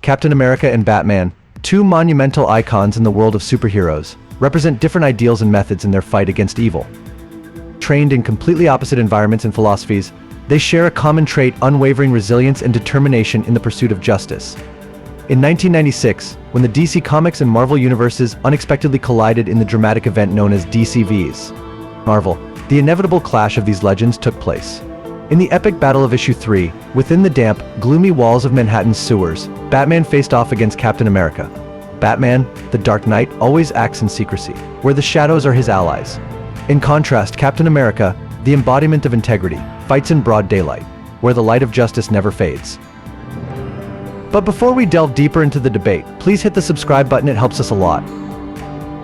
Captain America and Batman, two monumental icons in the world of superheroes, represent different ideals and methods in their fight against evil. Trained in completely opposite environments and philosophies, they share a common trait: unwavering resilience and determination in the pursuit of justice. In 1996, when the DC Comics and Marvel universes unexpectedly collided in the dramatic event known as DC vs. Marvel, the inevitable clash of these legends took place. In the epic battle of Issue 3, within the damp, gloomy walls of Manhattan's sewers, Batman faced off against Captain America. Batman, the Dark Knight, always acts in secrecy, where the shadows are his allies. In contrast, Captain America, the embodiment of integrity, fights in broad daylight, where the light of justice never fades. But before we delve deeper into the debate, please hit the subscribe button, it helps us a lot.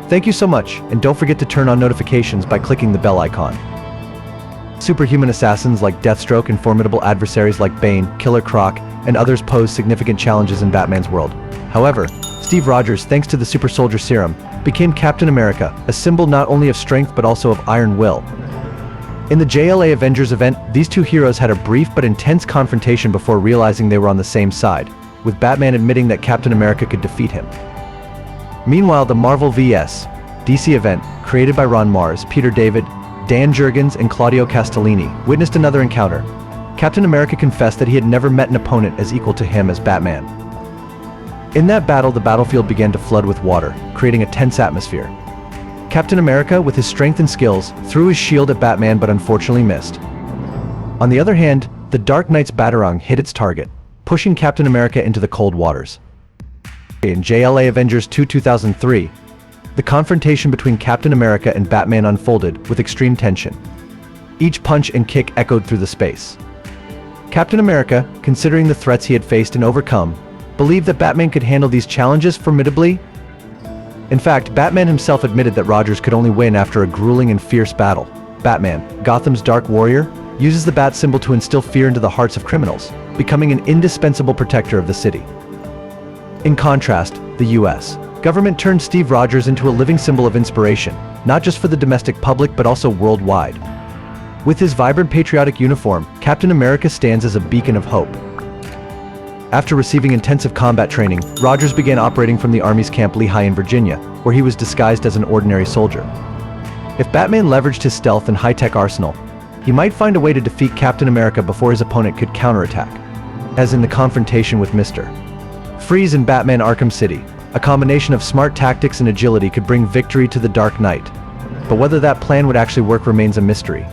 Thank you so much, and don't forget to turn on notifications by clicking the bell icon. Superhuman assassins like Deathstroke and formidable adversaries like Bane, Killer Croc, and others pose significant challenges in Batman's world. However, Steve Rogers, thanks to the Super Soldier Serum, became Captain America, a symbol not only of strength but also of iron will. In the JLA Avengers event, these two heroes had a brief but intense confrontation before realizing they were on the same side, with Batman admitting that Captain America could defeat him. Meanwhile, the Marvel vs. DC event, created by Ron Mars, Peter David, Dan Jurgens, and Claudio Castellini, witnessed another encounter. Captain America confessed that he had never met an opponent as equal to him as Batman. In that battle, the battlefield began to flood with water, creating a tense atmosphere. Captain America, with his strength and skills, threw his shield at Batman but unfortunately missed. On the other hand, the Dark Knight's Batarang hit its target, pushing Captain America into the cold waters. In JLA Avengers 2 2003, the confrontation between Captain America and Batman unfolded with extreme tension. Each punch and kick echoed through the space. Captain America, considering the threats he had faced and overcome, believed that Batman could handle these challenges formidably. In fact, Batman himself admitted that Rogers could only win after a grueling and fierce battle. Batman, Gotham's Dark Warrior, uses the bat symbol to instill fear into the hearts of criminals, becoming an indispensable protector of the city. In contrast, the U.S. government turned Steve Rogers into a living symbol of inspiration, not just for the domestic public but also worldwide. With his vibrant patriotic uniform, Captain America stands as a beacon of hope. After receiving intensive combat training, Rogers began operating from the Army's Camp Lehigh in Virginia, where he was disguised as an ordinary soldier. If Batman leveraged his stealth and high-tech arsenal, he might find a way to defeat Captain America before his opponent could counterattack, as in the confrontation with Mr. Freeze in Batman Arkham City. A combination of smart tactics and agility could bring victory to the Dark Knight, but whether that plan would actually work remains a mystery.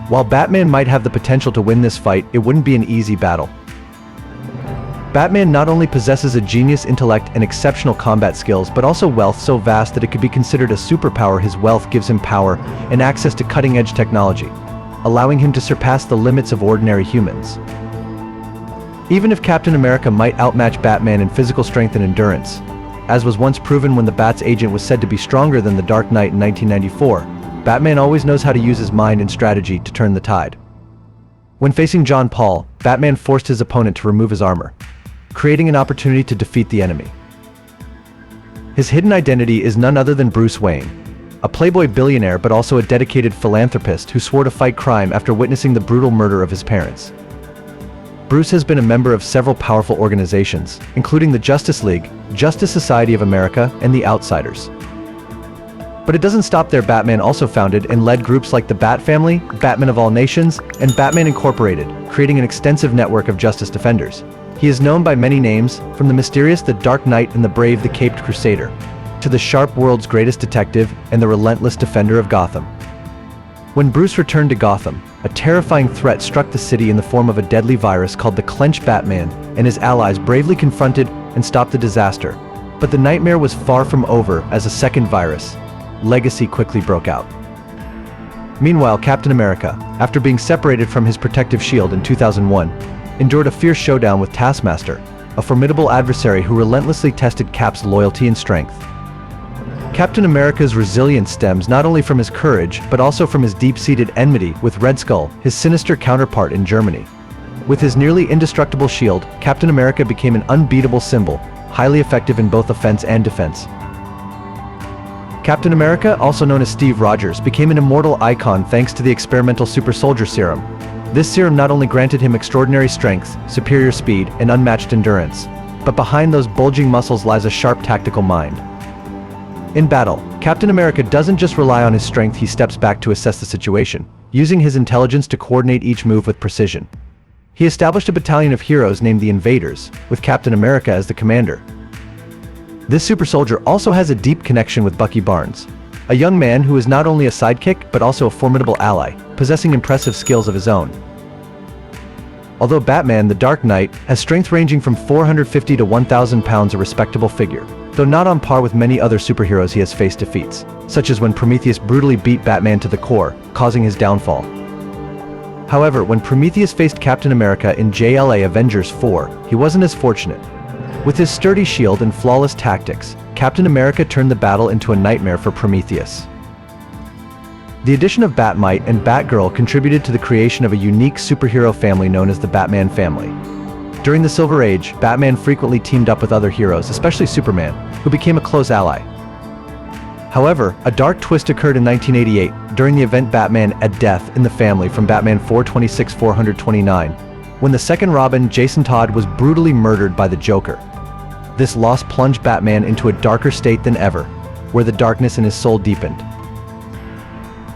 While Batman might have the potential to win this fight, it wouldn't be an easy battle. Batman not only possesses a genius intellect and exceptional combat skills, but also wealth so vast that it could be considered a superpower. His wealth gives him power and access to cutting-edge technology, allowing him to surpass the limits of ordinary humans. Even if Captain America might outmatch Batman in physical strength and endurance, as was once proven when the Bat's agent was said to be stronger than the Dark Knight in 1994, Batman always knows how to use his mind and strategy to turn the tide. When facing John Paul, Batman forced his opponent to remove his armor, creating an opportunity to defeat the enemy. His hidden identity is none other than Bruce Wayne, a playboy billionaire but also a dedicated philanthropist who swore to fight crime after witnessing the brutal murder of his parents. Bruce has been a member of several powerful organizations, including the Justice League, Justice Society of America, and the Outsiders. But it doesn't stop there. Batman also founded and led groups like the Bat Family, Batman of All Nations, and Batman Incorporated, creating an extensive network of justice defenders. He is known by many names, from the mysterious The Dark Knight and the brave The Caped Crusader, to the sharp world's greatest detective and the relentless defender of Gotham. When Bruce returned to Gotham, a terrifying threat struck the city in the form of a deadly virus called the Clenched. Batman and his allies bravely confronted and stopped the disaster. But the nightmare was far from over, as a second virus, Legacy, quickly broke out. Meanwhile, Captain America, after being separated from his protective shield in 2001, endured a fierce showdown with Taskmaster, a formidable adversary who relentlessly tested Cap's loyalty and strength. Captain America's resilience stems not only from his courage, but also from his deep-seated enmity with Red Skull, his sinister counterpart in Germany. With his nearly indestructible shield, Captain America became an unbeatable symbol, highly effective in both offense and defense. Captain America, also known as Steve Rogers, became an immortal icon thanks to the experimental Super Soldier Serum. This serum not only granted him extraordinary strength, superior speed, and unmatched endurance, but behind those bulging muscles lies a sharp tactical mind. In battle, Captain America doesn't just rely on his strength, he steps back to assess the situation, using his intelligence to coordinate each move with precision. He established a battalion of heroes named the Invaders, with Captain America as the commander. This super soldier also has a deep connection with Bucky Barnes, a young man who is not only a sidekick but also a formidable ally, possessing impressive skills of his own. Although Batman, the Dark Knight, has strength ranging from 450 to 1,000 pounds, a respectable figure, though not on par with many other superheroes he has faced defeats, such as when Prometheus brutally beat Batman to the core, causing his downfall. However, when Prometheus faced Captain America in JLA Avengers 4, he wasn't as fortunate. With his sturdy shield and flawless tactics, Captain America turned the battle into a nightmare for Prometheus. The addition of Batmite and Batgirl contributed to the creation of a unique superhero family known as the Batman family. During the Silver Age, Batman frequently teamed up with other heroes, especially Superman, who became a close ally. However, a dark twist occurred in 1988, during the event Batman: A Death in the Family from Batman 426-429, when the second Robin, Jason Todd, was brutally murdered by the Joker. This loss plunged Batman into a darker state than ever, where the darkness in his soul deepened.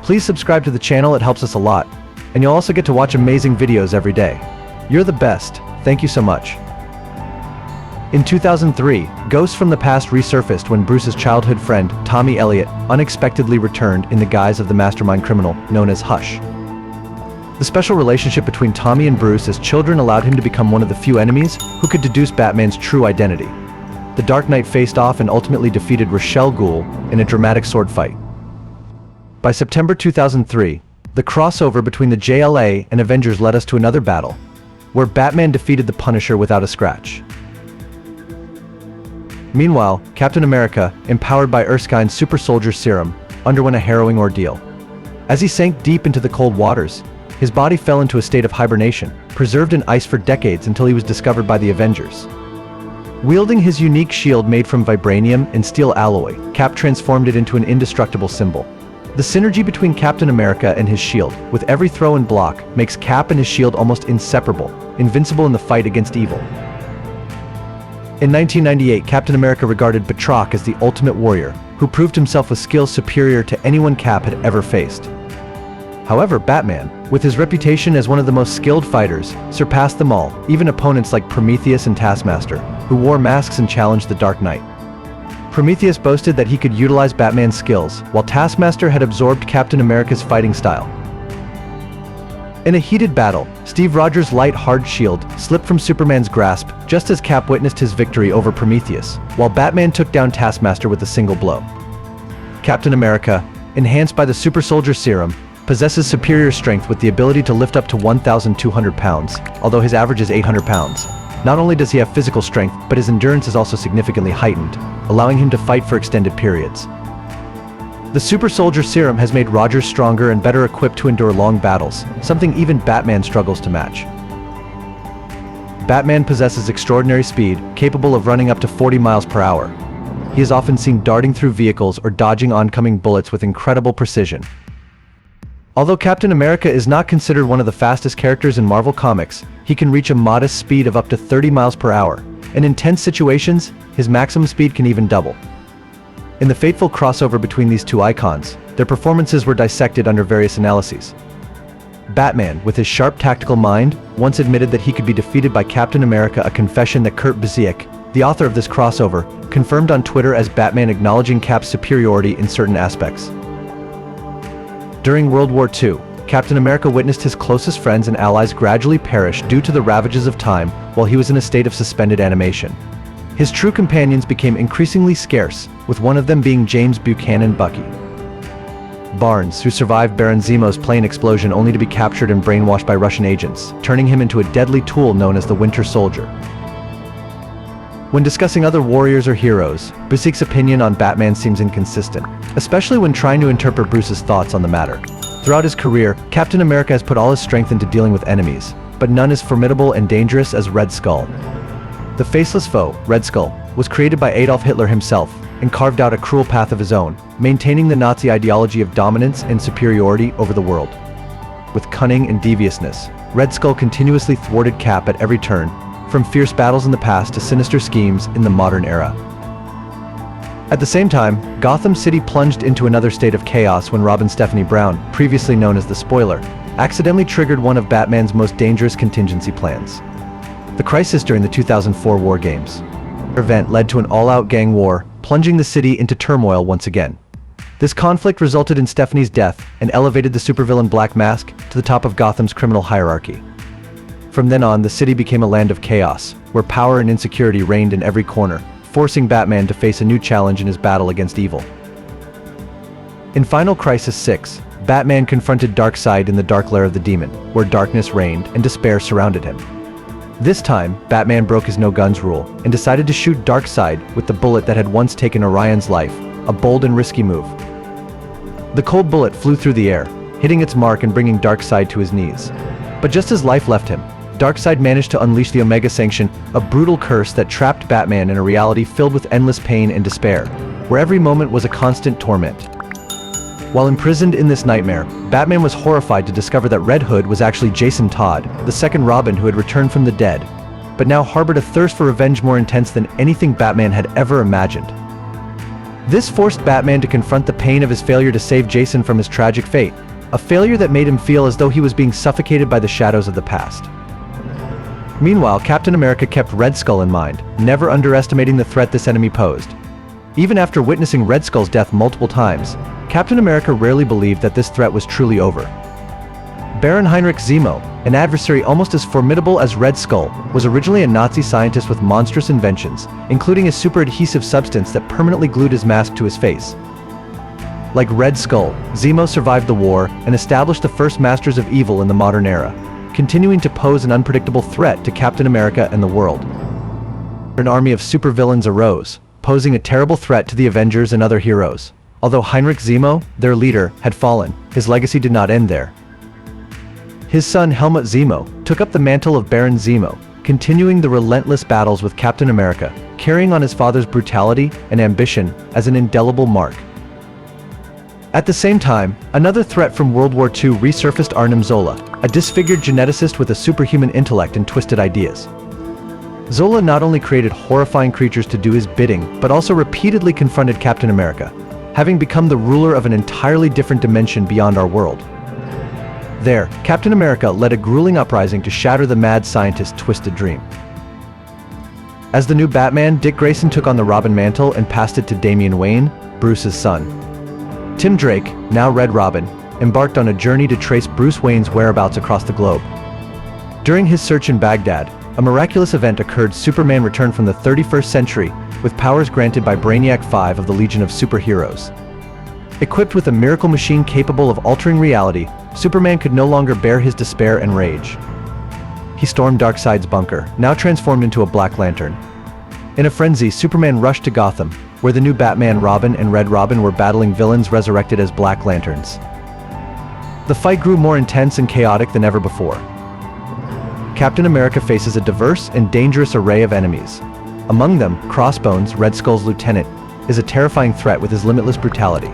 Please subscribe to the channel, it helps us a lot, and you'll also get to watch amazing videos every day. You're the best, thank you so much. In 2003, ghosts from the past resurfaced when Bruce's childhood friend, Tommy Elliot, unexpectedly returned in the guise of the mastermind criminal known as Hush. The special relationship between Tommy and Bruce as children allowed him to become one of the few enemies who could deduce Batman's true identity. The Dark Knight faced off and ultimately defeated Ra's Ghul in a dramatic sword fight. By September 2003, the crossover between the JLA and Avengers led us to another battle, where Batman defeated the Punisher without a scratch. Meanwhile, Captain America, empowered by Erskine's super soldier serum, underwent a harrowing ordeal. As he sank deep into the cold waters, his body fell into a state of hibernation, preserved in ice for decades until he was discovered by the Avengers. Wielding his unique shield made from vibranium and steel alloy, Cap transformed it into an indestructible symbol. The synergy between Captain America and his shield, with every throw and block, makes Cap and his shield almost inseparable, invincible in the fight against evil. In 1998, Captain America regarded Batroc as the ultimate warrior, who proved himself with skills superior to anyone Cap had ever faced. However, Batman, with his reputation as one of the most skilled fighters, surpassed them all, even opponents like Prometheus and Taskmaster, who wore masks and challenged the Dark Knight. Prometheus boasted that he could utilize Batman's skills, while Taskmaster had absorbed Captain America's fighting style. In a heated battle, Steve Rogers' light, hard shield slipped from Superman's grasp just as Cap witnessed his victory over Prometheus, while Batman took down Taskmaster with a single blow. Captain America, enhanced by the super soldier serum, possesses superior strength with the ability to lift up to 1,200 pounds, although his average is 800 pounds. Not only does he have physical strength, but his endurance is also significantly heightened, allowing him to fight for extended periods. The super soldier serum has made Rogers stronger and better equipped to endure long battles, something even Batman struggles to match. Batman possesses extraordinary speed, capable of running up to 40 miles per hour. He is often seen darting through vehicles or dodging oncoming bullets with incredible precision. Although Captain America is not considered one of the fastest characters in Marvel Comics, he can reach a modest speed of up to 30 miles per hour, and in tense situations, his maximum speed can even double. In the fateful crossover between these two icons, their performances were dissected under various analyses. Batman, with his sharp tactical mind, once admitted that he could be defeated by Captain America, a confession that Kurt Busiek, the author of this crossover, confirmed on Twitter as Batman acknowledging Cap's superiority in certain aspects. During World War II, Captain America witnessed his closest friends and allies gradually perish due to the ravages of time while he was in a state of suspended animation. His true companions became increasingly scarce, with one of them being James Buchanan Bucky Barnes, who survived Baron Zemo's plane explosion only to be captured and brainwashed by Russian agents, turning him into a deadly tool known as the Winter Soldier. When discussing other warriors or heroes, Busiek's opinion on Batman seems inconsistent, especially when trying to interpret Bruce's thoughts on the matter. Throughout his career, Captain America has put all his strength into dealing with enemies, but none as formidable and dangerous as Red Skull. The faceless foe, Red Skull, was created by Adolf Hitler himself and carved out a cruel path of his own, maintaining the Nazi ideology of dominance and superiority over the world. With cunning and deviousness, Red Skull continuously thwarted Cap at every turn, from fierce battles in the past to sinister schemes in the modern era. At the same time, Gotham City plunged into another state of chaos when Robin Stephanie Brown, previously known as the Spoiler, accidentally triggered one of Batman's most dangerous contingency plans. The crisis during the 2004 War Games. The event led to an all-out gang war, plunging the city into turmoil once again. This conflict resulted in Stephanie's death and elevated the supervillain Black Mask to the top of Gotham's criminal hierarchy. From then on, the city became a land of chaos, where power and insecurity reigned in every corner, forcing Batman to face a new challenge in his battle against evil. In Final Crisis 6, Batman confronted Darkseid in the dark lair of the demon, where darkness reigned and despair surrounded him. This time, Batman broke his no-guns rule and decided to shoot Darkseid with the bullet that had once taken Orion's life, a bold and risky move. The cold bullet flew through the air, hitting its mark and bringing Darkseid to his knees. But just as life left him, Darkseid managed to unleash the Omega Sanction, a brutal curse that trapped Batman in a reality filled with endless pain and despair, where every moment was a constant torment. While imprisoned in this nightmare, Batman was horrified to discover that Red Hood was actually Jason Todd, the second Robin who had returned from the dead, but now harbored a thirst for revenge more intense than anything Batman had ever imagined. This forced Batman to confront the pain of his failure to save Jason from his tragic fate, a failure that made him feel as though he was being suffocated by the shadows of the past. Meanwhile, Captain America kept Red Skull in mind, never underestimating the threat this enemy posed. Even after witnessing Red Skull's death multiple times, Captain America rarely believed that this threat was truly over. Baron Heinrich Zemo, an adversary almost as formidable as Red Skull, was originally a Nazi scientist with monstrous inventions, including a super adhesive substance that permanently glued his mask to his face. Like Red Skull, Zemo survived the war and established the first Masters of Evil in the modern era, continuing to pose an unpredictable threat to Captain America and the world. An army of supervillains arose, posing a terrible threat to the Avengers and other heroes. Although Heinrich Zemo, their leader, had fallen, his legacy did not end there. His son Helmut Zemo took up the mantle of Baron Zemo, continuing the relentless battles with Captain America, carrying on his father's brutality and ambition as an indelible mark. At the same time, another threat from World War II resurfaced Arnim Zola, a disfigured geneticist with a superhuman intellect and twisted ideas. Zola not only created horrifying creatures to do his bidding, but also repeatedly confronted Captain America, having become the ruler of an entirely different dimension beyond our world. There, Captain America led a grueling uprising to shatter the mad scientist's twisted dream. As the new Batman, Dick Grayson took on the Robin mantle and passed it to Damian Wayne, Bruce's son. Tim Drake, now Red Robin, embarked on a journey to trace Bruce Wayne's whereabouts across the globe. During his search in Baghdad, a miraculous event occurred. Superman returned from the 31st century with powers granted by Brainiac 5 of the Legion of Superheroes. Equipped with a miracle machine capable of altering reality, Superman could no longer bear his despair and rage. He stormed Darkseid's bunker, now transformed into a Black Lantern. In a frenzy, Superman rushed to Gotham, where the new Batman, Robin, and Red Robin were battling villains resurrected as Black Lanterns. The fight grew more intense and chaotic than ever before. Captain America faces a diverse and dangerous array of enemies. Among them, Crossbones, Red Skull's lieutenant, is a terrifying threat with his limitless brutality.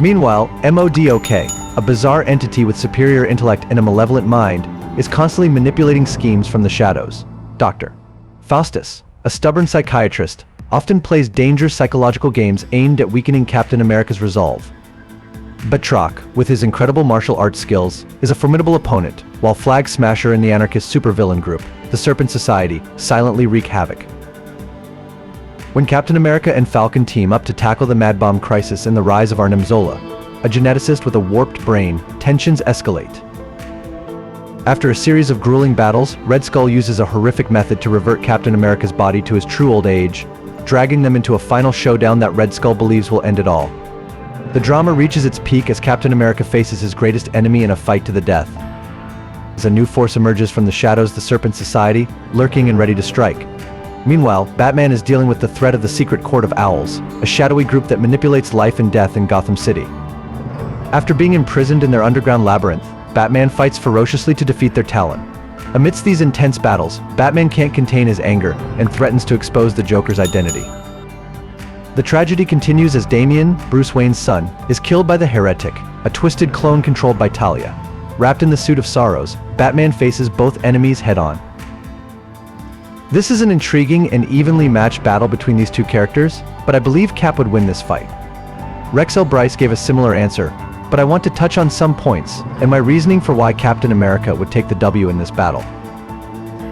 Meanwhile, MODOK, a bizarre entity with superior intellect and a malevolent mind, is constantly manipulating schemes from the shadows. Dr. Faustus, a stubborn psychiatrist, often plays dangerous psychological games aimed at weakening Captain America's resolve. Batroc, with his incredible martial arts skills, is a formidable opponent, while Flag Smasher and the anarchist supervillain group, the Serpent Society, silently wreak havoc. When Captain America and Falcon team up to tackle the Mad Bomb crisis and the rise of Arnim Zola, a geneticist with a warped brain, tensions escalate. After a series of grueling battles, Red Skull uses a horrific method to revert Captain America's body to his true old age, dragging them into a final showdown that Red Skull believes will end it all. The drama reaches its peak as Captain America faces his greatest enemy in a fight to the death. As a new force emerges from the shadows, the Serpent Society, lurking and ready to strike. Meanwhile, Batman is dealing with the threat of the Secret Court of Owls, a shadowy group that manipulates life and death in Gotham City. After being imprisoned in their underground labyrinth, Batman fights ferociously to defeat their Talon. Amidst these intense battles, Batman can't contain his anger and threatens to expose the Joker's identity. The tragedy continues as Damian, Bruce Wayne's son, is killed by the Heretic, a twisted clone controlled by Talia. Wrapped in the suit of sorrows, Batman faces both enemies head-on. This is an intriguing and evenly matched battle between these two characters, but I believe Cap would win this fight. Rex L. Bryce gave a similar answer, but I want to touch on some points and my reasoning for why Captain America would take the W in this battle.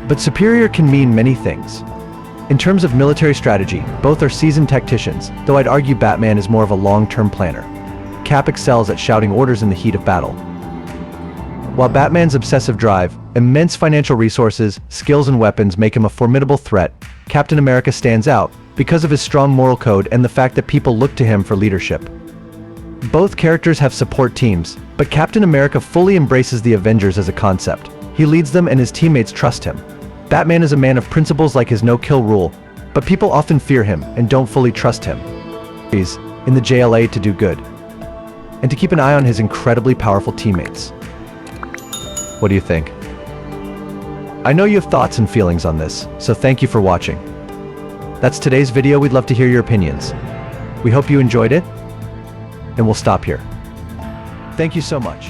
But superior can mean many things. In terms of military strategy, both are seasoned tacticians, though I'd argue Batman is more of a long-term planner. Cap excels at shouting orders in the heat of battle. While Batman's obsessive drive, immense financial resources, skills and weapons make him a formidable threat, Captain America stands out because of his strong moral code and the fact that people look to him for leadership. Both characters have support teams, but Captain America fully embraces the Avengers as a concept. He leads them and his teammates trust him. Batman is a man of principles like his no-kill rule, but people often fear him and don't fully trust him. He's in the JLA to do good, and to keep an eye on his incredibly powerful teammates. What do you think? I know you have thoughts and feelings on this, so thank you for watching. That's today's video. We'd love to hear your opinions. We hope you enjoyed it, and we'll stop here. Thank you so much.